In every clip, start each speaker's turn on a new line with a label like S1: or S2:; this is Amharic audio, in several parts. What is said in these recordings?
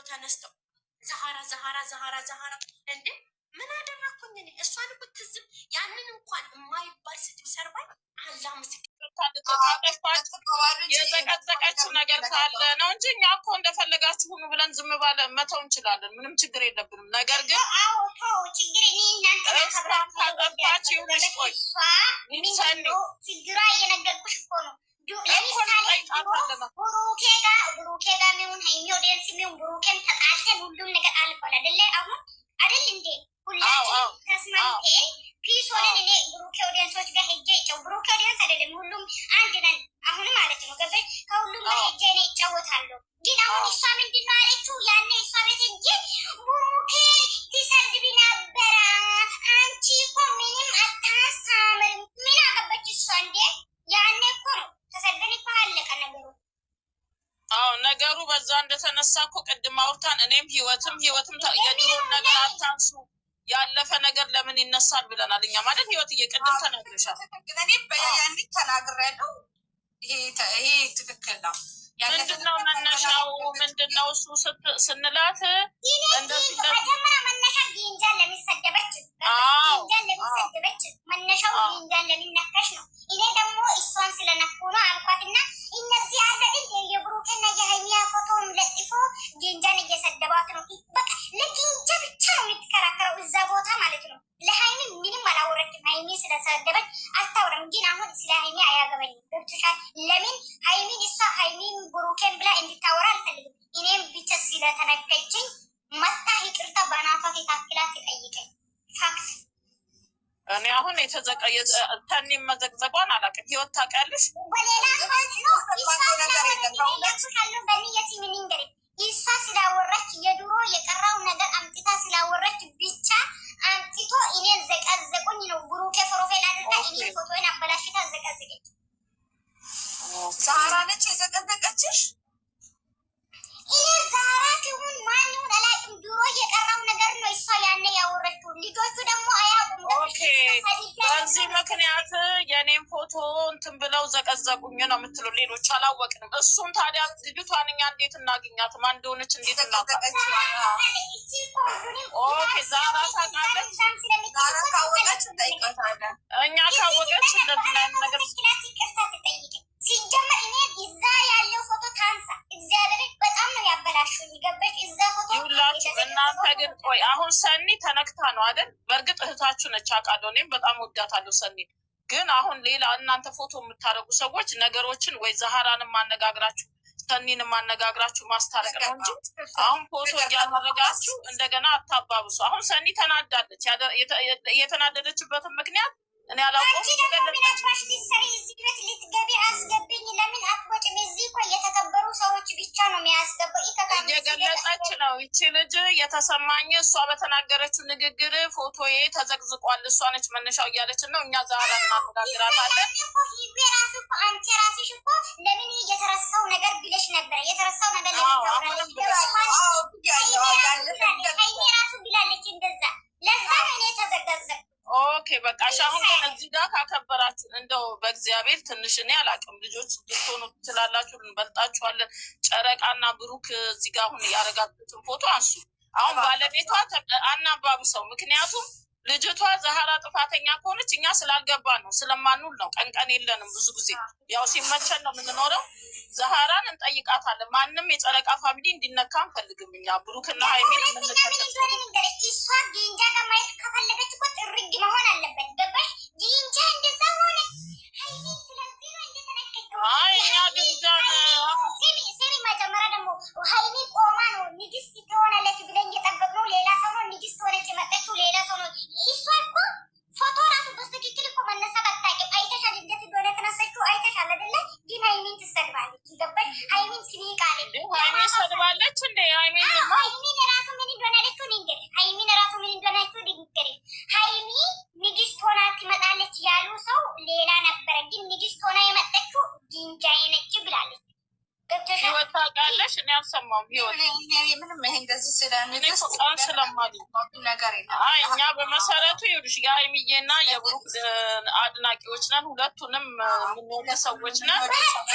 S1: ተነስተው ዛሃራ እንዴ ምን አደረኩኝ እኔ? እሷን እኮ ትዝም ያንን እንኳን የማይባል ስድብ ሰርባኝ አላ ምስክር
S2: የዘቀዘቀችው ነገር ካለ ነው እንጂ እኛ እኮ እንደፈለጋችሁ ሁኑ ብለን ዝም ባለ መተው እንችላለን። ምንም ችግር የለብንም። ነገር ግን ካጠፋች ይሁንሽ። ቆይ
S3: ችግሯ እየነገርኩሽ እኮ ነው። ብሩኬ ጋር ሚሆን ሀይሚ ኦዲየንስ ሚሆን ብሩኬን ተጣልተን ሁሉም ነገር አልፏል አይደለ? አሁን አይደል እንዴ ሁላችን ተስማምተን ፒስ ሆነን እኔ ብሩኬ ኦዲየንሶች ጋር ሄጄ ይጫው ብሩኬ ኦዲየንስ አይደለም ሁሉም አንድ ነን አሁን ማለት ነው። ገበይ ከሁሉም ጋር ሄጄ እኔ ይጫወታለሁ። ግን አሁን እሷ ምንድን ነው አለችው? ያኔ እሷ ቤት እንጂ ብሩኬ ትሰድቢ ነበረ አንቺ እኮ ምንም አታሳምርም። ምን አገባች እሷ እንዴ? ያኔ እኮ ነው ተሰደን እኮ አለቀ ነገሩ።
S2: ነገሩ በዛ እንደተነሳ እኮ ቅድም አውርታን እኔም ህይወትም የድሮን ነገር አታንሱ ያለፈ ነገር ለምን ይነሳል ብለናል። እኛ ማለት ህይወት እየቀደም ተናግረሻል።
S4: እኔም በያያንዲ ተናግሬያለሁ። ይሄ ትክክል ነው።
S2: ምንድነው መነሻው? ምንድነው እሱ ስንላት
S3: እንደዚህ መጀመሪያ መነሻ ጊንጃን ለሚሰደበች መነሻው ጊንጃን ለሚነካሽ ነው። እኔ ደግሞ እሷን ስለነኩ ነው አልኳትና እነዚህ አለድ የብሩክና የሀይሚያ ፎቶም ለጥፎ ጊንጃን እየሰደባት ነው። በቃ ለጊንጃ ብቻ ነው የምትከራከረው እዛ ቦታ ማለት ነው። ለሀይሚ ምንም አላወረችም። ሀይሚ ስለሰደበች አታውረም። ግን አሁን ስለ ሀይሚ አያገበኝም። ገብቶሻል? ለምን ሀይሚን እሷ ሀይሚን ብሩኬን ብላ እንድታወራ አልፈልግም። እኔም ብቻ ስለተነከችኝ መታ ይቅርታ በናቷ የታክላ ትጠይቀኝ። ፋክት
S2: እኔ አሁን ተኒ መዘግዘጓን አላውቅም። ህይወት ታውቂያለሽ?
S3: በሌላ እሷ ስላወራች የድሮ የቀራው ነገር አምጥታ ስላወራች ብቻ አምጥቶ እኔን ዘቀዘቁኝ ነው። ብሩኬ ፕሮፋይል አድርጋ እኔን ፎቶን አበላሽታ ዘቀዘቀች።
S4: ዛራ ነች የዘቀዘቀችሽ?
S3: እኔ ዛራ ትሁን ማን ይሁን አላውቅም። ድሮ የቀራው ነገር ነው እሷ ያኔ ያወረችው። ልጆቹ ደግሞ አያውቁም።
S2: በዚህ ምክንያት የኔም ፎቶ እንትን ብለው ዘቀዘቁኝ ነው የምትሉ ሌሎች አላወቅንም። እሱም ታዲያ ልጅቷን እኛ እንዴት እናገኛት? ማን እንደሆነች እንዴት እናውቃለን? ዛራ ታውቃለች።
S4: ዛራ ካወቀች እንጠይቃታለን።
S2: እኛ ካወቀች እንደዚህ አይነት ነገር
S3: ሲጀመር እኔ እዛ ያለው ፎቶ ታንሳ እግዚአብሔር በጣም ነው ያበላሽው። ይገበች እዛ ፎቶ
S2: ይሁላችሁ። እናንተ ግን ቆይ አሁን ሰኒ ተነክታ ነው አይደል? በእርግጥ እህታችሁ ነች አውቃለሁ። እኔም በጣም ወዳታለሁ ሰኒ። ግን አሁን ሌላ እናንተ ፎቶ የምታደርጉ ሰዎች ነገሮችን ወይ ዛሃራንም ማነጋግራችሁ ሰኒንም ማነጋግራችሁ ማስታረቅ ነው እንጂ አሁን ፎቶ እያደረጋችሁ እንደገና አታባብሱ። አሁን ሰኒ ተናዳለች። የተናደደችበትን ምክንያት እኔ አላውቀውም።
S3: እዚህ ቤት ልትገቢ አስገብኝ ለምን አትወጭም? እዚህ እኮ የተከበሩ ሰዎች ብቻ ነው የሚያስገባው።
S2: እየገለጸች ነው ይቺ ልጅ የተሰማኝ እሷ በተናገረችው ንግግር ፎቶዬ ተዘቅዝቋል፣ እሷ ነች መነሻው እያለች ነው። እኛ ዛራ እናነጋግራታለን።
S3: ራሱ እኮ አንቺ ራስሽ እኮ ለምን የተረሳው ነገር ብለሽ ነበረ። የተረሳው ነገር ራሱ ብላለች እንደዛ። ለዛ ነው እኔ ተዘቀዘቅ።
S2: ኦኬ በቃ አሁን ግን እዚህ ጋር ካከበራችሁ እንደው በእግዚአብሔር ትንሽ እኔ አላውቅም። ልጆች ልትሆኑ ትችላላችሁ፣ እንበልጣችኋለን። ጨረቃና ብሩክ እዚህ ጋር አሁን ያረጋግጡትን ፎቶ አንሱ። አሁን ባለቤቷ አናባብሰው። ምክንያቱም ልጅቷ ዛሃራ ጥፋተኛ ከሆነች እኛ ስላልገባ ነው ስለማንውል ነው። ቀንቀን የለንም። ብዙ ጊዜ ያው ሲመቸን ነው የምንኖረው። ዛሃራን እንጠይቃታለን። ማንም የጨረቃ ፋሚሊ እንዲነካ አንፈልግም። እኛ ብሩክና ሀይሚን
S3: እሷ ጊንጃ ጋር ማየት ከፈለገች እኮ ጥርግ መሆን አለበት። ገባሽ? ጊንጃ እንደዛ ሆነ።
S2: እኛ ግንጃ
S3: ስሚ መጀመሪያ ደግሞ ሀይሚ ቆማ ነው ንግስት ትሆናለች ብለን እየጠበቅነው ሌላ ሰው ነው ንግስት ሆነች የመጣችው ሌላ ሰው ነው። እሷ እኮ ፎቶ ራሱ በትክክል እኮ መነሳት አታውቅም። አይተሻል? እንዴት እንደሆነ የተነሳችው አይተሻል አይደለ? ግን ሀይሚን ትሰድባለች። ገባሽ? ሀይሚን ትንቃለች።
S2: ሀይሚን ሰድባለች እንዴ? ሀይሚን
S3: ራሱ ምን እንደሆነ ያለችው ንገር። ሀይሚን ራሱ ምን እንደሆነ ያለችው ንገር። ሀይሚ ንግስት ሆና ትመጣለች ያሉ ሰው ሌላ ነበረ። ግን ንግስት ሆና የመጣችው ጊንጃዬ ነች ብላለች።
S2: ህይወት ታውቃለች? እኔ አልሰማሁም። ህይወት
S4: ምንም ይሄ እንደዚህ
S2: ቃል ስለማሉ
S4: ነገር
S2: እኛ በመሰረቱ ይኸውልሽ የሀይሚዬና የብሩክ አድናቂዎች ነን። ሁለቱንም የምንወድ ሰዎች ነን።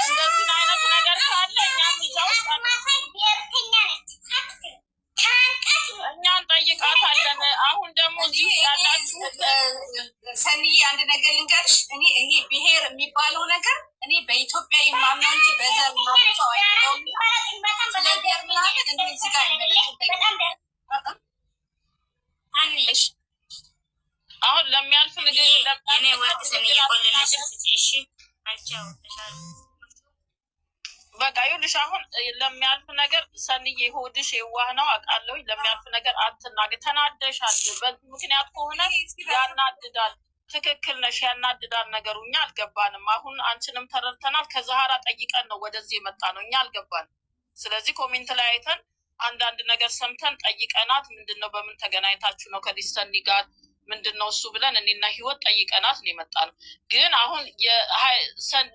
S2: እንደዚህ አይነት ነገር ካለ እኛም እዛ ውስጥ
S3: ብሔርተኛ ነች
S4: ሰንዬ አንድ ነገር ልንገርሽ። እኔ ይሄ ብሔር የሚባለው ነገር እኔ በኢትዮጵያ የማምነው እንጂ በዘር ምናምን ሰው አይደለሁም። ስለዚህ ምናምን እኔ እዚህ ጋር
S2: አሁን ለሚያልፍ ነገር
S1: እኔ ወርቅ ሰንዬ ቆልልሽ እሺ
S2: በቃ ይኸውልሽ፣ አሁን ለሚያልፍ ነገር ሰንዬ ሆድሽ የዋህ ነው አውቃለሁ። ለሚያልፍ ነገር አትናገር። ተናደሻል። በዚህ ምክንያት ከሆነ ያናድዳል። ትክክል ነሽ፣ ያናድዳል ነገሩ። እኛ አልገባንም። አሁን አንቺንም ተረድተናል። ከዛሃራ ጠይቀን ነው ወደዚህ የመጣ ነው። እኛ አልገባንም። ስለዚህ ኮሜንት ላይ አይተን አንዳንድ ነገር ሰምተን ጠይቀናት፣ ምንድን ነው በምን ተገናኝታችሁ ነው ከሊዝ ሰኒ ጋር ምንድን ነው እሱ ብለን እኔና ህይወት ጠይቀናት ነው የመጣ ነው። ግን አሁን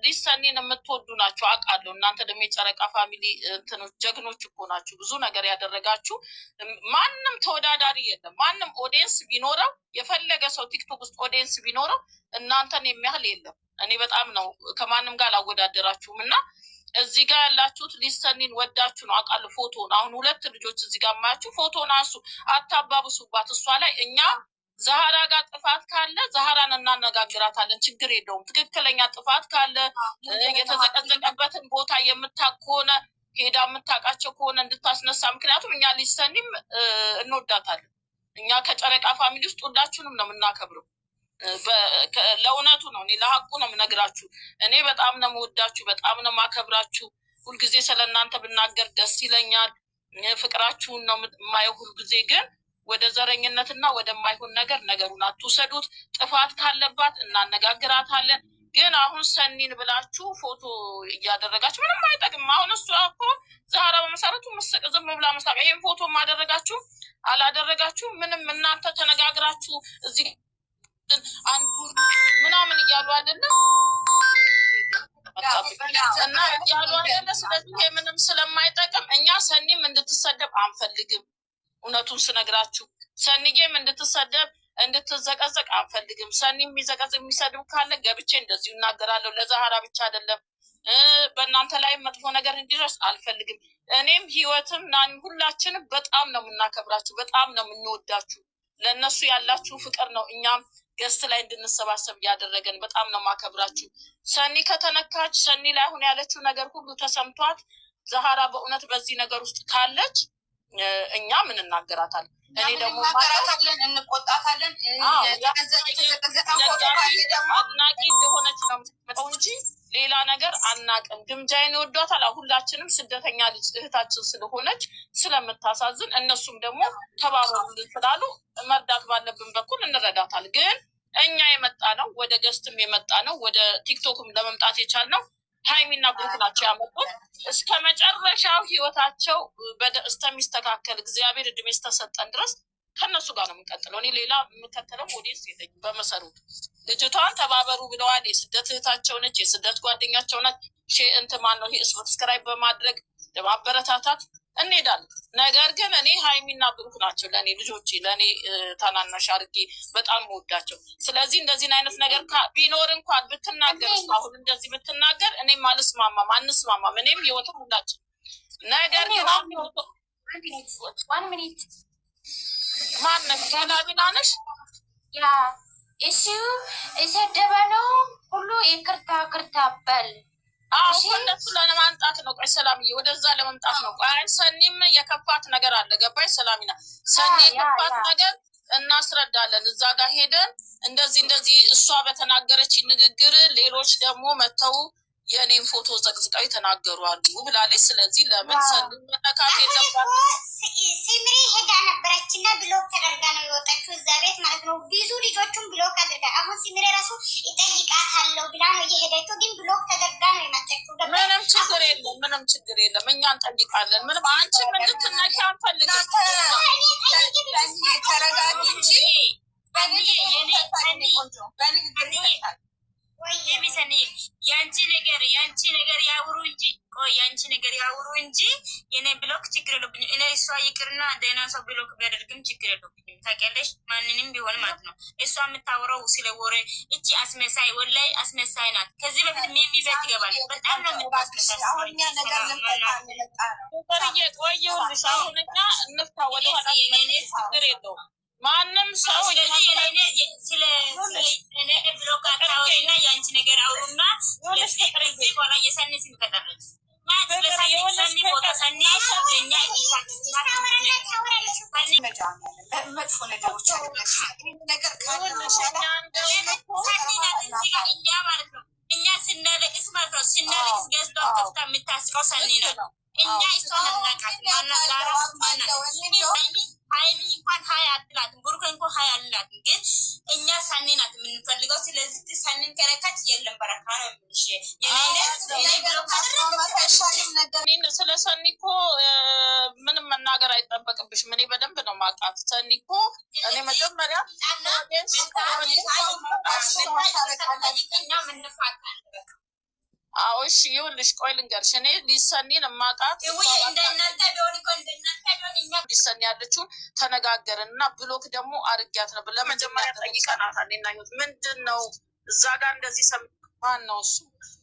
S2: ሊዝ ሰኒን የምትወዱ ናቸው አውቃለሁ። እናንተ ደግሞ የጨረቃ ፋሚሊ እንትኖች ጀግኖች እኮ ናችሁ። ብዙ ነገር ያደረጋችሁ። ማንም ተወዳዳሪ የለም። ማንም ኦዲየንስ ቢኖረው የፈለገ ሰው ቲክቶክ ውስጥ ኦዲየንስ ቢኖረው እናንተን የሚያህል የለም። እኔ በጣም ነው ከማንም ጋር አላወዳደራችሁም። እና እዚህ ጋር ያላችሁት ሊዝ ሰኒን ወዳችሁ ነው አውቃለሁ። ፎቶን አሁን 2 ልጆች እዚህ ጋር ማያችሁ ፎቶን አንሱ፣ አታባብሱባት እሷ ላይ። እኛ ዛሃራ ጋር ጥፋት ካለ ዛሃራን እናነጋግራታለን፣ ችግር የለውም። ትክክለኛ ጥፋት ካለ የተዘቀዘቀበትን ቦታ የምታውቅ ከሆነ ሄዳ የምታውቃቸው ከሆነ እንድታስነሳ። ምክንያቱም እኛ ሊዝ ሰኒም እንወዳታለን። እኛ ከጨረቃ ፋሚሊ ውስጥ ሁላችሁንም ነው የምናከብረው። ለእውነቱ ነው፣ እኔ ለሀቁ ነው የምነግራችሁ። እኔ በጣም ነው የምወዳችሁ፣ በጣም ነው የማከብራችሁ። ሁልጊዜ ስለ እናንተ ብናገር ደስ ይለኛል። ፍቅራችሁን ነው የማየው ሁልጊዜ። ግን ወደ ዘረኝነትና ወደማይሆን ነገር ነገሩን አትውሰዱት። ጥፋት ካለባት እናነጋግራታለን። ግን አሁን ሰኒን ብላችሁ ፎቶ እያደረጋችሁ ምንም አይጠቅም። አሁን እሱ እኮ ዛሃራ በመሰረቱ ዝም ብላ መስላቅ። ይህን ፎቶ ማደረጋችሁ አላደረጋችሁ ምንም እናንተ ተነጋግራችሁ እዚህ አንዱ ምናምን እያሉ አይደለም እና እያሉ አይደለ። ስለዚህ ይሄ ምንም ስለማይጠቅም እኛ ሰኒም እንድትሰደብ አንፈልግም። እውነቱን ስነግራችሁ ሰኒዬም እንድትሰደብ እንድትዘቀዘቅ አንፈልግም። ሰኒ የሚሰድብ ካለ ገብቼ እንደዚሁ እናገራለሁ። ለዛሃራ ብቻ አይደለም፣ በእናንተ ላይ መጥፎ ነገር እንዲደርስ አልፈልግም። እኔም ህይወትም ናኒም ሁላችንም በጣም ነው የምናከብራችሁ፣ በጣም ነው የምንወዳችሁ። ለእነሱ ያላችሁ ፍቅር ነው እኛም ገስት ላይ እንድንሰባሰብ እያደረገን። በጣም ነው ማከብራችሁ። ሰኒ ከተነካች ሰኒ ላይ አሁን ያለችው ነገር ሁሉ ተሰምቷት ዛሃራ በእውነት በዚህ ነገር ውስጥ ካለች እኛ ምን እናገራታለን? እኔ ደግሞ
S4: እናገራታለን፣ እንቆጣታለን።
S2: አድናቂ እንደሆነች ነው የምትመጣው እንጂ ሌላ ነገር አናቅም። ግምጃዬን ይወዷታል። ሁላችንም ስደተኛ ልጅ እህታችን ስለሆነች ስለምታሳዝን እነሱም ደግሞ ተባበሩልን ስላሉ መርዳት ባለብን በኩል እንረዳታል። ግን እኛ የመጣ ነው ወደ ገስትም የመጣ ነው ወደ ቲክቶክም ለመምጣት የቻልነው ሀይሚና ብሩክ ናቸው ያመጡት። እስከ መጨረሻው ህይወታቸው እስከሚስተካከል እግዚአብሔር እድሜ እስተሰጠን ድረስ ከነሱ ጋር ነው የምንቀጥለው። እኔ ሌላ የምከተለው ኦዲየንስ የለኝም። በመሰሩት ልጅቷን ተባበሩ ብለዋል። የስደት እህታቸው ነች፣ የስደት ጓደኛቸው ነች። እንትማን ነው ሰብስክራይብ በማድረግ ለማበረታታት እንሄዳለን። ነገር ግን እኔ ሀይሚና ብሩክ ናቸው ለእኔ ልጆቼ፣ ለእኔ ታናናሽ አድርጌ በጣም መወዳቸው። ስለዚህ እንደዚህን አይነት ነገር ቢኖር እንኳን ብትናገር እሱ አሁን እንደዚህ ብትናገር እኔም አልስማማም፣ አንስማማም። እኔም ህይወትም ሁላችን ነገር ግን ማነው ሰላቢና ነሽ
S1: ያ እሱ የሰደበ ነው ሁሉ ይቅርታ ክርታ በል
S2: እነሱ ለማምጣት ነው። ቆይ ሰላምዬ ወደዛ ለመምጣት ነው። ቆይ ሰኒም የከፋት ነገር አለ። ገባሽ ሰላሚና? ሰኒ የከፋት ነገር እናስረዳለን። እዛ ጋር ሄደን እንደዚህ እሷ በተናገረች ንግግር ሌሎች ደግሞ መተው የእኔን ፎቶ ዘቅዝቀው የተናገሩ አሉ ብላለች። ስለዚህ ለምን ሰኒ መነካት የለባትም?
S3: ሲምሪ ሄዳ ነበረችና ብሎክ ተደርጋ ነው የወጣችው እዛ ቤት ማለት ነው። ብዙ ልጆቹን ብሎክ አድርጋ አሁን ሲምሪ ራሱ ይጠይቃታለሁ ብላ ነው እየሄደችው፣ ግን ብሎክ ተደርጋ ነው የመጣችው።
S2: ምንም ችግር የለም። እኛ እንጠይቃለን። ምንም አንቺም እንድትነኪ አንፈልግም።
S4: ተረጋጊ እንጂ
S1: ያንቺ ነገር ያውሩ እንጂ ያንቺ ነገር ያውሩ እንጂ የኔ ብሎክ ችግር የለብኝም። እኔ እሷ ይቅርና ደህና ሰው ብሎክ ቢያደርግም ችግር የለብኝም። ታውቂያለሽ፣ ማንንም ቢሆን ማለት ነው። እሷ የምታወራው ስለ ወሬ እቺ አስመሳይ ወላይ አስመሳይ ናት። ከዚህ በፊት ሚሚዘት ይገባል። በጣም ነው የምታስመሳይ።
S2: አሁን እኛ ነገር ልምጣ ቆየሁልሽ። አሁን እኛ እንፍታ ወደኋላ ችግር የለውም። ማንም ሰው
S1: ስለ እኔ ብሎክ አታወሪና የአንቺ ነገር አውሩና ከዚህ በኋላ የሰኒ ስም ከጠረች ሰኒ ቦታ ሰኒ ለእኛ
S4: መጥፎ ነገሮች ነገር
S1: እኛ ማለት ነው። እኛ ስናለቅስ ማለት ነው። ስናለቅስ ገዝቷን ከፍታ የምታስቀው ሰኒ ነው። እኛ እሷን እናቃት ሀይሚ እንኳን ሀይ አትላትም፣ ብሩክ እንኳን ሀይ አልላትም። ግን እኛ ሰኒ ናት የምንፈልገው። ስለዚህ ሰኒን ከነካች የለም በረካ ነው የምልሽ።
S2: ስለ ሰኒ እኮ ምንም መናገር አይጠበቅብሽም። እኔ በደንብ ነው ማውቃት። ሰኒ እኮ እኔ መጀመሪያ አዎ እሺ ይኸውልሽ፣ ቆይ ልንገርሽ። እኔ ሊሰኒን ማውቃት ሊሰኒ ያለችውን ተነጋገርን እና ብሎክ ደግሞ አርጊያት ነበር። ለመጀመሪያ ጠይቀናታል። ምንድን ነው እዛ ጋር እንደዚህ ማን ነው እሱ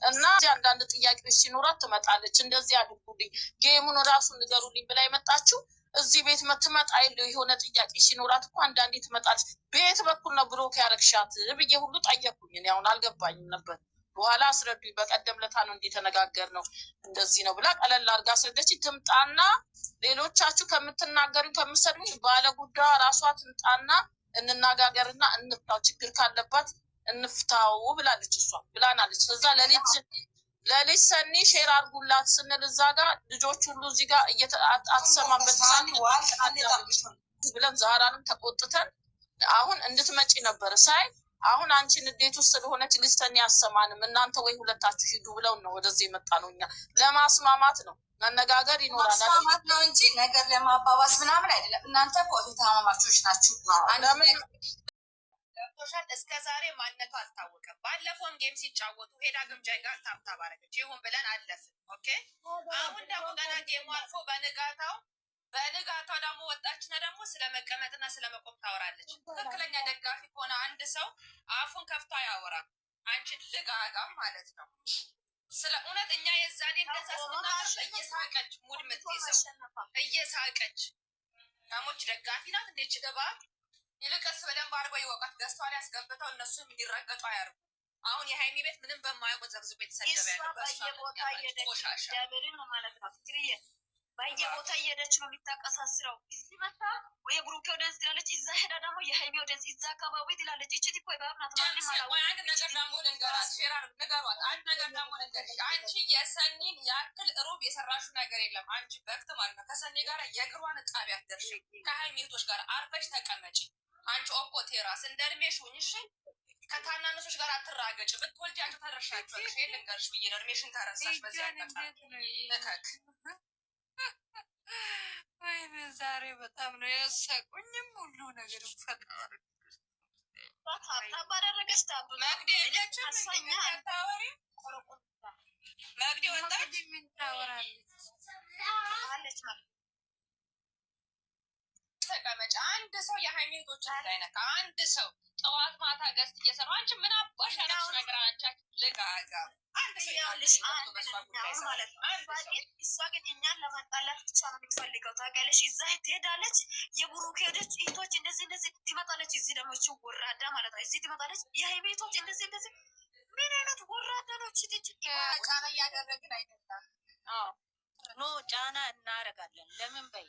S2: እና አንዳንድ ጥያቄዎች ሲኖራት ትመጣለች። እንደዚህ አድርጉልኝ፣ ጌሙን ራሱ ንገሩልኝ ብላ የመጣችው እዚህ ቤት ትመጣ የለው የሆነ ጥያቄ ሲኖራት እኮ አንዳንዴ ትመጣለች። በየት በኩል ነው ብሎክ ያረግሻት ብዬ ሁሉ ጠየኩኝ። እኔ አሁን አልገባኝም ነበር። በኋላ አስረዱኝ። በቀደም ለታ ነው እንደተነጋገር ነው እንደዚህ ነው ብላ ቀለል አድርጋ አስረደች። ትምጣና ሌሎቻችሁ ከምትናገሩኝ ከምትሰዱኝ ባለ ጉዳዩ ራሷ ትምጣና እንነጋገርና እንፍታው፣ ችግር ካለባት እንፍታው ብላለች። እሷ ብላናለች። ከዛ ለልጅ ሰኒ ሼር አድርጉላት ስንል እዛ ጋር ልጆች ሁሉ እዚህ ጋር አትሰማበት ብለን ዛራንም ተቆጥተን አሁን እንድትመጪ ነበር ሳይ አሁን አንቺ ንዴት ውስጥ ስለሆነች ልጅ ሰኒ አሰማንም እናንተ ወይ ሁለታችሁ ሂዱ ብለው ነው ወደዚህ የመጣ ነው። እኛ ለማስማማት ነው፣ መነጋገር ይኖራል።
S4: ማስማማት ነው እንጂ ነገር ለማባባስ ምናምን አይደለም። እናንተ ተማማቾች ናችሁ።
S5: እስከ ዛሬ ማንነቱ አልታወቀም። ባለፈውን ጌም ሲጫወቱ ሄዳ ግምጃ ጋር ታብታብ አደረገች። ይሁን ብለን አለፍን። ኦኬ አሁን ደግሞ ገና ጌሙ አልፎ በንጋታው ደግሞ ወጣችና ደግሞ ስለ መቀመጥና ስለ መቆም ታወራለች። ትክክለኛ ደጋፊ ከሆነ አንድ ሰው አፉን ከፍቶ አያወራም። አንቺን ልጋጋም ማለት ነው። ስለ እውነት እኛ የዛኔ እንደዛ ስናገር እየሳቀች ሙድ ምትይዘው እየሳቀች ታሞች ደጋፊ ናት እንዴች እባብ ይልቀስ በደንብ አድርገው ይወቃት። ገዝቷ ላይ ያስገብተው እነሱም እንዲረገጡ አያርጉ። አሁን የሀይሚ ቤት ምንም በማያውቁ ዘብዝቦ የተሰደበ ያለው በየቦታ እየሄደች ነው የሚታቀሳስረው። እዚህ መታ ወይ የብሩኬ ወደንስ ትላለች፣ እዛ ሄዳ ደግሞ የሀይሚ ወደንስ እዛ አካባቢ ትላለች። እችት እኮ ይባብናት ማንም አላወቀም። አንድ ነገር ደግሞ ልንገራት፣ ሼራር ንገሯት። አንድ ነገር ደግሞ ልንገርሽ፣ አንቺ የሰኒን ያክል ሩብ የሰራሽው ነገር የለም። አንቺ በክት ማለት ነው ከሰኒ ጋር የእግሯን ጣቢያ ደርሽ። ከሀይሚቶች ጋር አርፈሽ ተቀመጪ። አንቺ ኦኮ ቴራስ እንደ እድሜሽ ሁኝሽ። ከታናነሶች ጋር አትራገጭ። ብትወልጂ አንቺ ተረሻቸዋለሽ። ይሄን ልንገርሽ ብዬ ነው። እድሜሽን ተረሳሽ። በዚህ አቀጣ
S6: ወይኔ ዛሬ በጣም ነው ያሳቁኝም ሁሉ ነገር ፈጣሪ
S5: ባደረገች መግዴ የለችም። መግዴ ወጣች።
S6: ምን ታወራለች?
S5: ተቀመጭ። አንድ ሰው የሃይማኖቶች እንዳይነካ። አንድ ሰው ጠዋት ማታ ገዝት እየሰራ አንቺ ምን አባሽ ያለሽ ነገር አንቺ ልጋጋ አንድ ሰው ያለሽ ማለት ነው። እሷ ግን እኛን ለማጣላት ብቻ ነው የምትፈልገው። ታውቂያለሽ፣ እዛ ትሄዳለች። የብሩክ ሄደች እህቶች እንደዚህ ትመጣለች። እዚህ ደግሞ እቺ ወራዳ ማለት ነው። እዚህ ትመጣለች። የሃይማኖቶች እንደዚህ ምን አይነት ወራዳ ነው? ጫና እያደረግን አይደለም።
S6: ኖ ጫና እናደርጋለን። ለምን በይ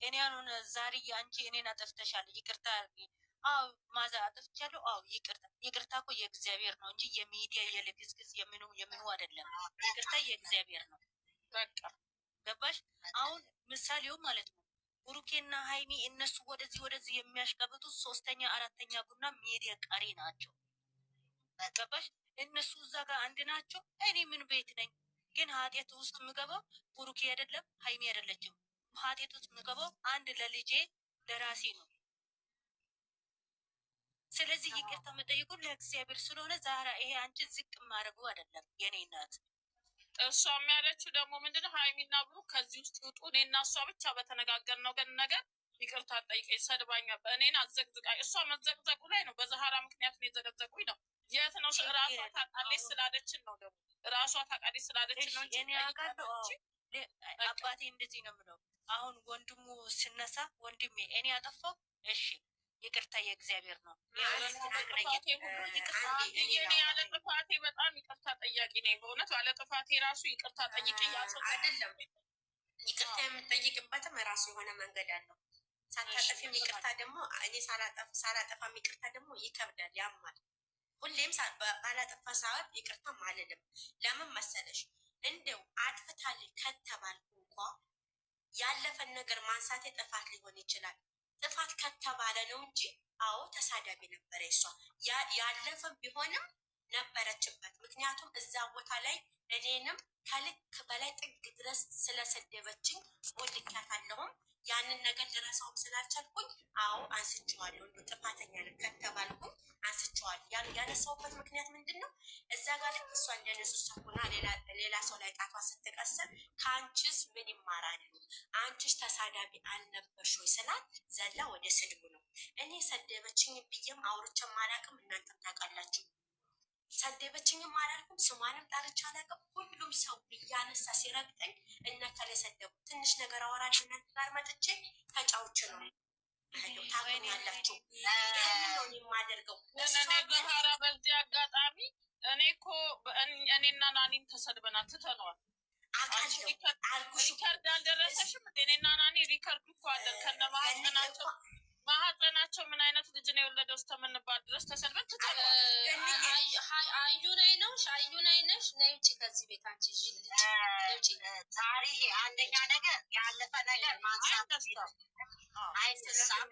S6: እኔ አሁን ዛሬ አንቺ እኔን አጠፍተሻል ይቅርታ። አዎ ማዛ አጠፍቻለሁ። አዎ ይቅርታ እኮ የእግዚአብሔር ነው እንጂ የሚዲያ የልግዝግዝ የምኑ አይደለም። ይቅርታ የእግዚአብሔር ነው። በቃ ገባሽ? አሁን ምሳሌው ማለት ነው ብሩኬና ሀይሚ እነሱ ወደዚህ የሚያሽቀብጡት ሶስተኛ አራተኛ ቡና ሚዲያ ቀሪ ናቸው። ገባሽ? እነሱ እዛ ጋር አንድ ናቸው። እኔ ምን ቤት ነኝ? ግን ኃጢአት ውስጥ የምገባው ብሩኬ አይደለም ሀይሚ አይደለችም። ኃጢአት ውስጥ የምገባው አንድ ለልጄ ለራሴ ነው። ስለዚህ ይቅርታ መጠየቁ ለእግዚአብሔር ስለሆነ ዛሬ ይሄ አንቺ ዝቅ ማድረጉ አይደለም የኔ እናት።
S2: እሷም ያለችው ደግሞ ምንድነው ሀይሚና ብሩክ ከዚህ ውስጥ ይውጡ። እኔና እሷ ብቻ በተነጋገርነው ግን ነገር ይቅርታ ጠይቀኝ። ሰድባኛ በእኔን አዘቅዝቃኝ። እሷ መዘቅዘቁ ላይ ነው። በዛሃራ ምክንያት ነው የዘቀዘቁኝ ነው። የት ነው ራሷ ታውቃለች ስላለችን ነው። ደግሞ ራሷ ታውቃለች ስላለችን ነው እንጂ እኔ አውቃለሁ።
S6: አባቴ እንደዚህ ነው የምለው። አሁን ወንድሙ ስነሳ ወንድሜ እኔ አጠፋው እሺ ይቅርታ የእግዚአብሔር ነው።
S2: ያለ ጥፋቴ በጣም ይቅርታ ጠያቂ ነኝ። በእውነት ባለ ጥፋቴ ራሱ ይቅርታ ጠይቄ
S7: አይደለም። ይቅርታ የምጠይቅበትም ራሱ የሆነ መንገድ አለው። ሳታጠፊም ይቅርታ ደግሞ እኔ ሳላጠፋም ይቅርታ ደግሞ ይከብዳል፣ ያማል። ሁሌም ባላጠፋ ሰዓት ይቅርታም አልልም። ለምን መሰለሽ? እንደው አጥፍታለች ከተባልኩ እንኳ ያለፈን ነገር ማንሳቴ ጥፋት ሊሆን ይችላል። ጥፋት ከተባለ ነው እንጂ አዎ ተሳዳቢ ነበረ እሷ። ያለፈ ቢሆንም ነበረችበት። ምክንያቱም እዛ ቦታ ላይ እኔንም ከልክ በላይ ጥግ ድረስ ስለሰደበችኝ ወልካታለሁም። ያንን ነገር ልረሳውም ስላልቻልኩኝ አዎ አንስቼዋለሁ። እንደ ጥፋተኛ ነኝ ከተባልኩኝ አንስቼዋለሁ። ያነሳውበት ምክንያት ምንድን ነው? እዛ ጋር ልክ እሷ እንደነሱ ሰኩና ሌላ ሰው ላይ ጣቷ ስትቀስር ከአንቺስ ምን ይማራሉ? አንቺስ ተሳዳቢ አልነበርሽ ወይ ስላት ዘላ ወደ ስድቡ ነው። እኔ ሰደበችኝ ብዬም አውርቼም አላውቅም። እናንተም ታውቃላችሁ። ሰደበችኝም አላልኩም፣ ስሟንም ጠርቼ አላውቅም። ሁሉም ሰው እያነሳ ሲረግጠኝ እነከሌ ሰደቡ። ትንሽ ነገር አወራለሁ እናንተ ጋር መጥቼ ተጫውቼ ነው ታገኛላችሁ። ይህንን ነው የማደርገው።
S2: ባህራ በዚህ አጋጣሚ እኔ እኮ እኔና ናኒን ተሰድበናል፣ ትተነዋል። ሪከርድ አልደረሰሽም? እኔና ናኒ ሪከርድ እኮ አለን ከነ ማህፀናቸው ምን አይነት ልጅ ነው የወለደው እስከምንባል ድረስ ተሰድበን ትተነዋል።
S8: አዩ ነይ ነው አዩ ነይ ነሽ ነይ ውጪ ከዚህ ቤት አንቺ ውጪ።
S9: ዛሬ አንደኛ ነገር ያለፈ ነገር ማንሳት አይነሳም።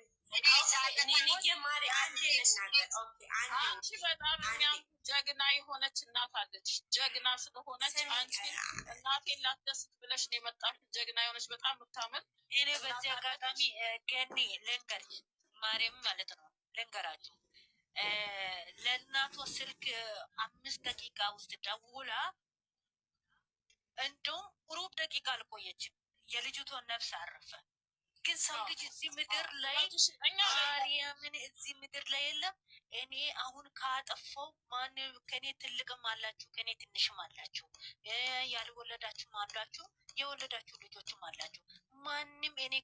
S2: አንቺ በጣም የሚያም ጀግና የሆነች እናት አለች። ጀግና ስለሆነች አንቺ እናቴን ላትደስት ብለሽ ነው የመጣችው። ጀግና የሆነች በጣም የምታምር።
S6: እኔ በዚህ አጋጣሚ ገኒ ልንገር ማርያም ማለት ነው ልንገራችሁ፣ ለእናቷ ስልክ 5 ደቂቃ ውስጥ ደውላ እንደውም ሩብ ደቂቃ አልቆየችም። የልጅቷን ነፍስ አረፈ። ግን ሰው ልጅ እዚህ ምድር ላይ ማርያምን እዚህ ምድር ላይ የለም። እኔ አሁን ካጠፋው ማን ከኔ ትልቅም አላችሁ ከኔ ትንሽም አላችሁ፣ ያልወለዳችሁም አላችሁ የወለዳችሁ ልጆችም አላችሁ። ማንም እኔ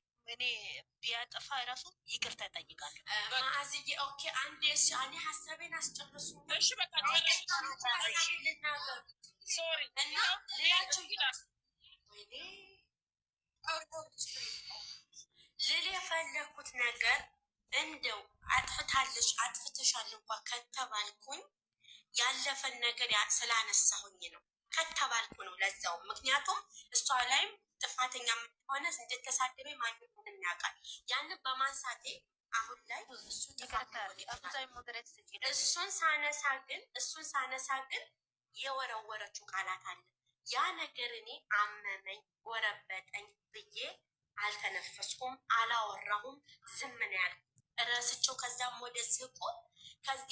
S6: ቢያጠፋ ራሱ ይቅርታ እጠይቃለሁ።
S7: ማአዝዬ ኦኬ፣ አንዴ እኔ ሀሳቤን አስጨርሱ።
S2: እሺ በቃ ሶሪ
S7: እና ሌላችሁ ልል የፈለኩት ነገር እንደው አጥፍተሻል እንኳ ከተባልኩኝ ያለፈን ነገር ስላነሳሁኝ ነው ከተባልኩ ነው ለዛው። ምክንያቱም እሷ ላይም ጥፋተኛ የምትሆነ እንድትሳደበ ማንም ምንም ያውቃል። ያንን በማንሳቴ አሁን ላይ እሱን ሳነሳ ግን የወረወረችው ቃላት አለ። ያ ነገር እኔ አመመኝ ወረበጠኝ ብዬ አልተነፈስኩም፣ አላወራሁም፣ ዝም ነው ያልኩት። እረስቸው ከዛም ወደ ዝቆ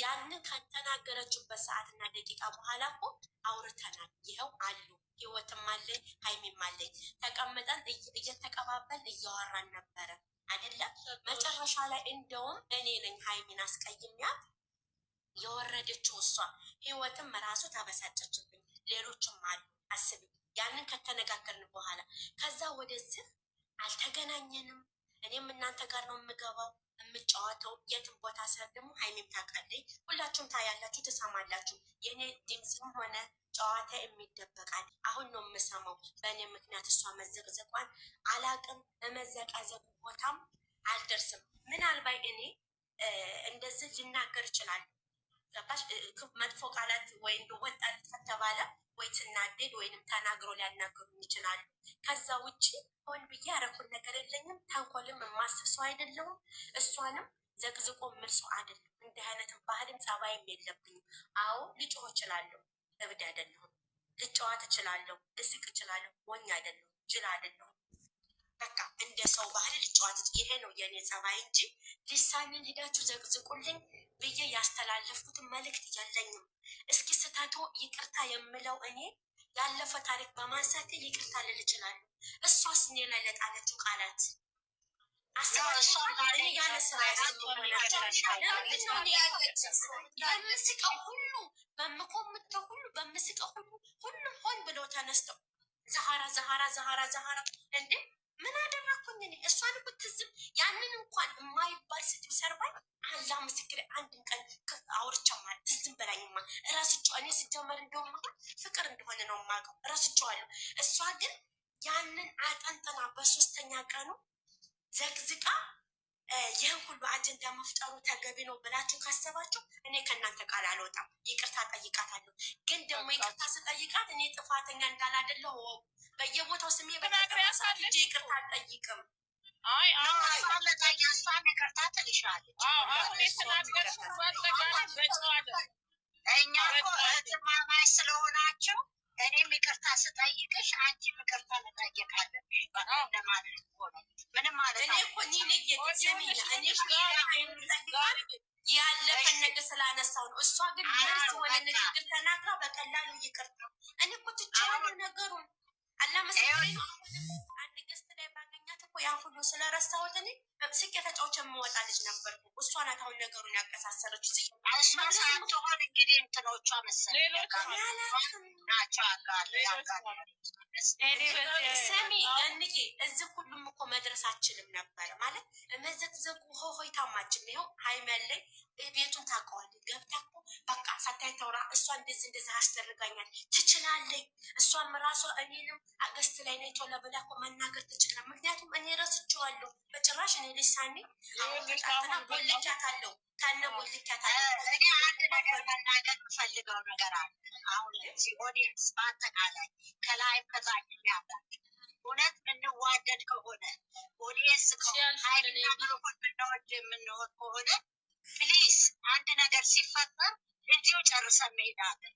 S7: ያንን ከተናገረችበት ሰዓትና ደቂቃ በኋላ እኮ አውርተናል። ይኸው አሉ ህይወትም አለኝ ሀይሚም አለኝ። ተቀምጠን እየተቀባበል እያወራን ነበረ አይደለም። መጨረሻ ላይ እንደውም እኔ ነኝ ሀይሚን አስቀይሚያት የወረደችው እሷ። ህይወትም ራሱ ተበሳጨችብኝ። ሌሎችም አሉ። አስቢ፣ ያንን ከተነጋገርን በኋላ ከዛ ወደዚህ አልተገናኘንም። እኔም እናንተ ጋር ነው የምገባው የምጫወተው የትም ቦታ ስለ ደግሞ ሀይሚም ታውቃለች። ሁላችሁም ታያላችሁ፣ ትሰማላችሁ። የእኔ ድምፅም ሆነ ጨዋታ የሚደበቃል። አሁን ነው የምሰማው። በእኔ ምክንያት እሷ መዘቅዘቋን አላቅም። በመዘቃዘቁ ቦታም አልደርስም። ምናልባት እኔ እንደዚህ ልናገር እችላለሁ። ገባሽ? መጥፎ ቃላት ወይ እንደወጣት ከተባለ ወይ ትናደድ ወይንም ተናግሮ ሊያናገሩ ይችላሉ። ከዛ ውጭ ሆን ብዬ ያረኩት ነገር የለኝም። ተንኮልም የማስብ ሰው አይደለሁም። እሷንም ዘቅዝቆ ምል ሰው አይደለም። እንዲህ አይነትም ባህልም ጸባይም የለብኝም። አዎ ልጮህ እችላለሁ፣ እብድ አይደለሁም። ልጫዋት እችላለሁ፣ ልስቅ እችላለሁ። ሞኝ አይደለሁም፣ ጅል አይደለሁም። በቃ እንደ ሰው ባህል ልጫዋት። ይሄ ነው የእኔ ጸባይ እንጂ ሊሳንን ሂዳችሁ ዘቅዝቁልኝ ብዬ ያስተላለፍኩትን መልእክት የለኝም። እስኪ ስታቶ ይቅርታ የምለው እኔ ያለፈ ታሪክ በማንሳቴ ይቅርታ ልል እችላለሁ። እሷስ እኔ ላይ ለጣለችው ቃላት አስባችሁ እኔ ያለ ስራ በምስቀው ሁሉ በምኮምተው ሁሉ በምስቀው ሁሉ ሁሉም ሆን ብለው ተነስተው ዛሃራ እንዴ ምን አደረኩኝ እኔ? እሷን ብትዝም ያንን እንኳን የማይባል ስድብ ሰርባኝ አላህ ምስክሬ አንድም ቀን አውርቼው ማለት ዝም በላኝማ እራስቸው እኔ ስጀመር እንደውም ፍቅር እንደሆነ ነው የማውቀው እራስቸዋለሁ። እሷ ግን ያንን አጠንጥና በሶስተኛ ቀኑ ዘግዝቃ ይህን ሁሉ አጀንዳ መፍጠሩ ተገቢ ነው ብላችሁ ካሰባችሁ እኔ ከእናንተ ቃል አልወጣም፣ ይቅርታ ጠይቃታለሁ። ግን ደግሞ ይቅርታ ስጠይቃት እኔ ጥፋተኛ እንዳላደለሁ በየቦታው ስሜ በተቀሳሳት ልጅ ይቅርታ አልጠይቅም።
S9: እሷን ይቅርታ ትልሻለች።
S2: አሁን የተናገርሽ በአጠቃላይ በጨዋታ
S9: እኛ እኮ እህትማማች ስለሆናችሁ እኔም ይቅርታ ስጠይቅሽ አንቺም ይቅርታ መጠየቅ አለብሽ ለማለት እኮ ነው። ምንም ማለት
S7: እኔ እኮ ያለፈን ነገር ስላነሳው ነው። እሷ ግን መልስ የሆነ ንግግር ተናግራ በቀላሉ ይቅርታ እኔ እኮ ትችላለሁ ነገሩን አላመሰግነኝ ነው። አንድ ገስት ላይ ባገኛት እኮ ያ ሁሉ ስለረሳሁት እኔ ስቄ ተጫውቼ የምወጣ ልጅ ነበርኩ። እሷ ናት አሁን ነገሩን ያቀሳሰረች።
S9: ሳትሆን እንግዲህ እንትኖቿ መሰለኝ ናቸው
S7: ሰሚ እንዬ እዚህ ሁሉም እኮ መድረስ አችልም ነበረ ማለት መዘግዘጉ ሆሆይ ታማችም ይኸው ሃይመለይ ቤቱን ታውቀዋለች። ገብታ እኮ በቃ ሳታይ ተውራ እሷ እንደዚህ አስደርጋኛል ትችላለች። እሷም ራሷ እኔንም አገስት ላይ ነው ቶሎ ብላ እኮ መናገር ትችላል። ምክንያቱም እኔ ረስቼዋለሁ በጭራሽ እኔ ልሳኔ ተጣጥና ቦልቻታለሁ ካለ ቦልቻታለሁ።
S9: እኔ አንድ ነገር መናገር የምፈልገው ነገር አለ። አሁን እዚህ ኦዲየንስ በአጠቃላይ ከላይም ከታች ያላችሁ እውነት የምንዋደድ ከሆነ ኦዲየንስ ሀይልና ብሩክን የምንወድ የምንወድ ከሆነ ፕሊዝ አንድ ነገር ሲፈጠር እንዲሁ ጨርሰን መሄዳለን።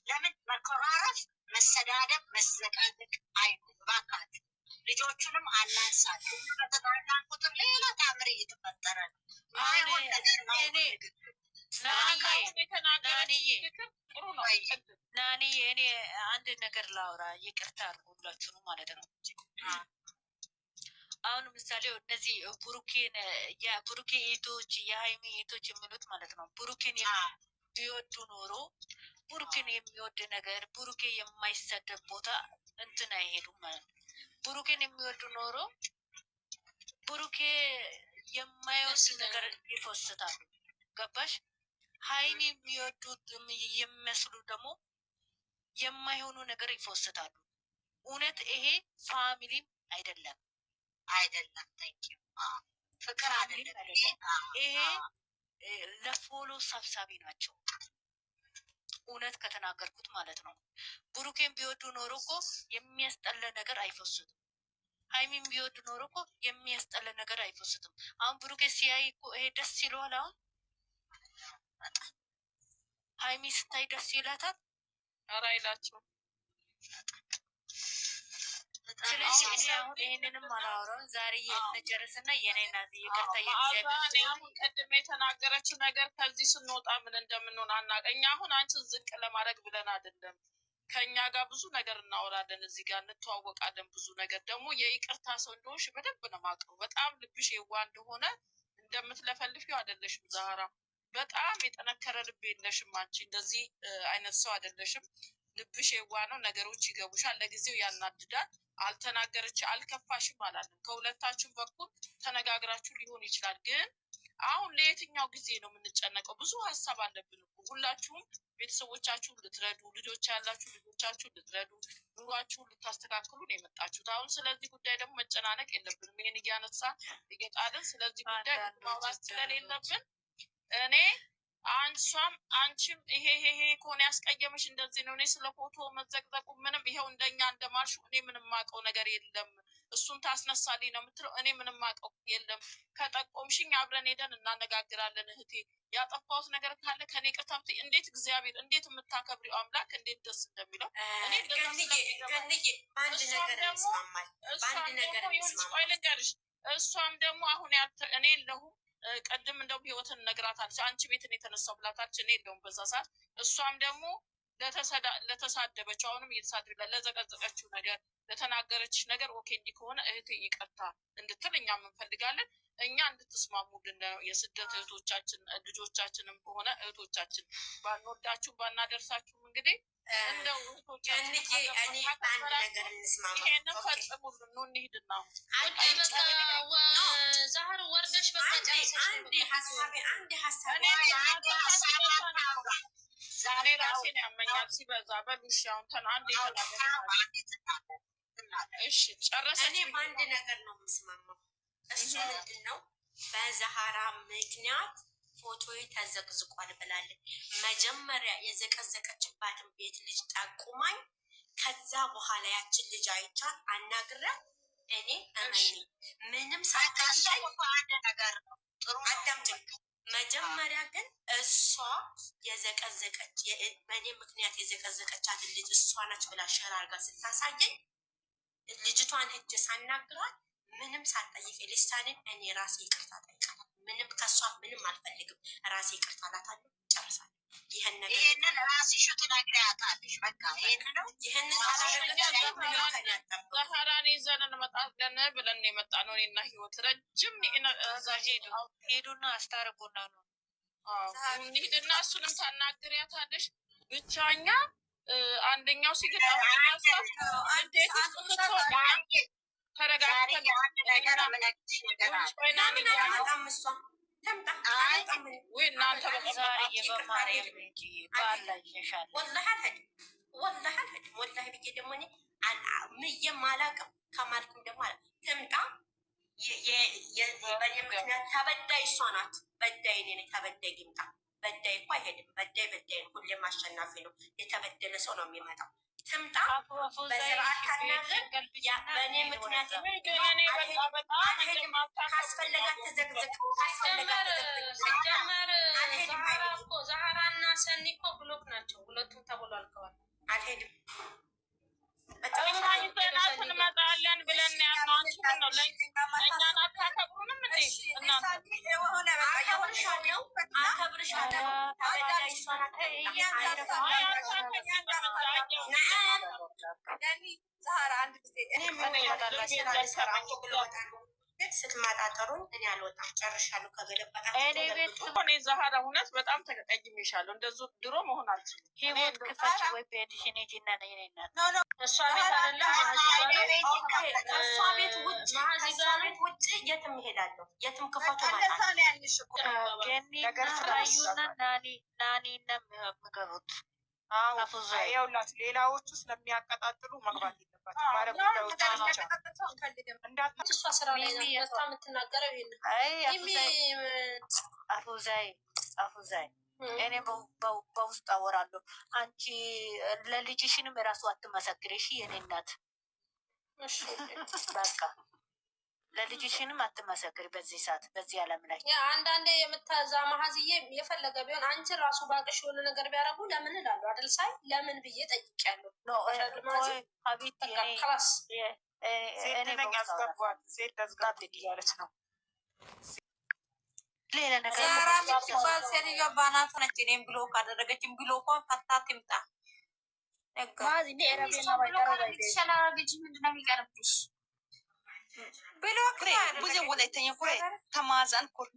S9: ለምን መኮራረፍ፣ መሰዳደብ፣ መዘቃዘቅ አይሁን እባካችሁ። ልጆቹንም አናንሳቸው። በተጣላን ቁጥር ሌላ ታምር እየተፈጠረ ነው። ማይሆን ነገር
S6: ናኒ እኔ አንድ ነገር ላውራ፣ ይቅርታ አድርጉላችሁ ማለት ነው። አሁን ምሳሌ እነዚህ ብሩኬ ኤቶች የሀይሚ ኤቶች የሚሉት ማለት ነው ብሩኬን ቢወዱ ኖሮ ብሩኬን የሚወድ ነገር ብሩኬ የማይሰደብ ቦታ እንትን አይሄዱም ማለት ነው። ብሩኬን የሚወዱ ኖሮ ብሩኬ የማይወድ ነገር ይፈስታሉ። ገባሽ? ሀይሚ የሚወዱት የሚመስሉ ደግሞ የማይሆኑ ነገር ይፈስታሉ። እውነት ይሄ ፋሚሊም አይደለም
S9: ፍቅር አይደለም።
S6: ይሄ ለፎሎ ሰብሳቢ ናቸው። እውነት ከተናገርኩት ማለት ነው። ብሩኬን ቢወዱ ኖሮ እኮ የሚያስጠለ ነገር አይፈስቱም። ሀይሚን ቢወዱ ኖሮ እኮ የሚያስጠለ ነገር አይፈስቱም። አሁን ብሩኬ ሲያይ እኮ ይሄ ደስ ይለዋል። አሁን ሀይሚ ስታይ ደስ ይላታል።
S2: ኧረ አይላቸውም።
S6: ስለዚህ እኔ አሁን ይህንንም አላወራም። ዛሬ የነጨርስና የኔና ይቅርታ
S2: አሁን ቅድም የተናገረችው ነገር ከዚህ ስንወጣ ምን እንደምንሆን አናውቅ። እኛ አሁን አንቺን ዝቅ ለማድረግ ብለን አይደለም። ከእኛ ጋር ብዙ ነገር እናወራለን፣ እዚህ ጋር እንተዋወቃለን። ብዙ ነገር ደግሞ የይቅርታ ሰው እንደሆንሽ በደንብ ነው የማውቀው። በጣም ልብሽ የዋ እንደሆነ እንደምትለፈልፊው አይደለሽም ዛህራ። በጣም የጠነከረ ልብ የለሽም አንቺ። እንደዚህ አይነት ሰው አይደለሽም። ልብሽ የዋ ነው። ነገሮች ይገቡሻል። ለጊዜው ያናድዳል። አልተናገረች አልከፋሽም አላለም። ከሁለታችን በኩል ተነጋግራችሁ ሊሆን ይችላል። ግን አሁን ለየትኛው ጊዜ ነው የምንጨነቀው? ብዙ ሀሳብ አለብን እኮ ሁላችሁም። ቤተሰቦቻችሁን ልትረዱ፣ ልጆች ያላችሁ ልጆቻችሁን ልትረዱ፣ ኑሯችሁን ልታስተካክሉ ነው የመጣችሁት። አሁን ስለዚህ ጉዳይ ደግሞ መጨናነቅ የለብንም። ይህን እያነሳ እየጣልን ስለዚህ ጉዳይ ማውራት ስለሌለብን እኔ አንቺም ይሄ ከሆነ ያስቀየምሽ እንደዚህ ነው። እኔ ስለ ፎቶ መዘቅዘቁ ምንም ይሄው እንደኛ እንደማልሹ እኔ ምንም ማውቀው ነገር የለም። እሱን ታስነሳልኝ ነው የምትለው። እኔ ምንም ማውቀው የለም። ከጠቆምሽኝ አብረን ሄደን እናነጋግራለን። እህቴ ያጠፋሁት ነገር ካለ ከኔ ቅርታ ብትይ እንዴት እግዚአብሔር እንዴት የምታከብሪው አምላክ እንዴት ደስ እንደሚለው እኔ እሷም ደግሞ አሁን እኔ የለሁም ቀድም እንደውም ህይወትን ነግራታለች። አንቺ ቤትን የተነሳው ብላታለች። እኔ የለውም በዛ ሰዓት። እሷም ደግሞ ለተሳደበችው አሁንም እየተሳደበ ለዘቀዘቀችው ነገር ለተናገረችሽ ነገር ኦኬ እንዲህ ከሆነ እህቴ ይቅርታ እንድትል እኛም እንፈልጋለን። እኛ እንድትስማሙልን ነው። የስደት እህቶቻችን ልጆቻችንም ከሆነ እህቶቻችን ባንወዳችሁ ባናደርሳችሁም እንግዲህ እንደው እህቶቻችን ይሄንን ፈጽሙልን ነው። እንሂድና
S8: ዛህር ወርደሽ በቃ
S7: አንድ ሀሳብ
S2: ዛሬ ራሴን ያመኛል ሲበዛ በዱሻውን ተናንዴ እሺ ጨረሰ።
S7: እኔ በአንድ ነገር ነው የምስማማው። እሱ ምንድን ነው በዛሃራ ምክንያት ፎቶዬ ተዘቅዝቋል ብላለች። መጀመሪያ የዘቀዘቀችባትን ቤት ልጅ ጠቁማኝ፣ ከዛ በኋላ ያችን ልጅ አይቻት አናግራት እኔ ምንም ሳታሳይ አዳምጪኝ። መጀመሪያ ግን እሷ የዘቀዘቀች በእኔ ምክንያት የዘቀዘቀቻትን ልጅ እሷ ናች ብላ ሸራ አድርጋ ስታሳየኝ ልጅቷን ሂጅ ሳናግራት ምንም ሳትጠይቅ ልሳኔን እኔ ራሴ ይቅርታ ጠይቃለሁ። ምንም ከሷ ምንም አልፈልግም። ራሴ ይቅርታ እላታለሁ። ጨርሳለሁ።
S9: ይህንን ራስሽ ትነግሪያታለሽ። በቃ
S7: ይህንን ካላደረገች ምንም ከኔ አጠብቁ።
S2: ዛህራን ይዘን እንመጣለን ብለን የመጣ ነው። እኔና ህይወት ረጅም እዛ
S6: ሄዱና አስታርቁና ነው
S2: ሂድና እሱንም ታናግሪያታለሽ። ብቻኛ አንደኛው ሲግጥ ተረጋግተን እናንተ
S7: ወላሂ ብዬ ደግሞ ምየም አላውቅም ከማልኩም ደግሞ ትምጣ። በእኔ ምክንያት ተበዳይ እሷ ናት። በዳይ እኔ ነኝ። ተበዳይ ይምጣ። በዳይ እኮ አይሄድም። በዳይ በዳይ ነው። ሁሌም አሸናፊ ነው። የተበደለ ሰው ነው የሚመጣው። ትምጣ በስርዓት ታናግር። በእኔ ምክንያት ካስፈለጋት ተዘግዘግ፣ ካስፈለጋት
S8: ሲጀመር ዛህራና ሰኒ እኮ ብሎክ ናቸው። ሁለቱም ተብሎ አልቀዋል።
S7: አልሄድም።
S2: እናት እንመጣለን ብለን ያልነው አንቺ ምን ነው ለእኛን አታከብሩንም እንዴ?
S7: አከብርሻለሁ። ተበዳይ እሷ ናት።
S4: ዛህራ አንድ ጊዜ
S7: ስትማጣጠሩን እኔ አልወጣም። ጨርሻለሁ።
S2: ከገለበጣ ዛህራ እውነት በጣም ተቀይሜሻለሁ። እንደዚሁ ድሮ መሆን አልችልም።
S6: ህይወት ክፈች ወይ ቤትሽን ሂጂና ነይ ናት
S8: እሷ ቤት አይደለም
S7: ከእሷ ቤት ውጭ የትም እሄዳለሁ። የትም ክፈቱ ማለት
S6: ገኒናዩና ናኒና የሚገቡት
S10: ይኸውላት ሌላዎቹ ስለሚያቀጣጥሉ መግባት የለባትም። ባለጉዳዮች
S8: እሷ ስራ ላይ ናት የምትናገረው።
S6: አፉዛይ እኔ በውስጥ አወራለሁ። አንቺ ለልጅሽንም የራሱ አትመሰክሪ። እሺ የኔ እናት በቃ ለልጅሽንም አትመሰክሪ። በዚህ ሰዓት በዚህ ዓለም ላይ
S8: አንዳንዴ የምታዛ ማሀዝዬ የፈለገ ቢሆን አንቺ ራሱ ባቅሽ የሆነ ነገር ቢያደርጉ ለምን እላሉ አይደል? ሳይ ለምን ብዬ ጠይቄያለሁ።
S10: ሴት ተዝጋብት እያለች ነው።
S6: ሌላ ነገር
S4: ሲባል ሴትዮዋ ባናት ነች። እኔም ብሎ ካደረገችን ብሎ እንኳን ፈታት ይምጣ።
S3: ሸላራገጅ ምንድነው የሚቀርብሽ?
S4: ብሎክ ብዙ ወላይተኛ ኩሬ ተማዛን ኩር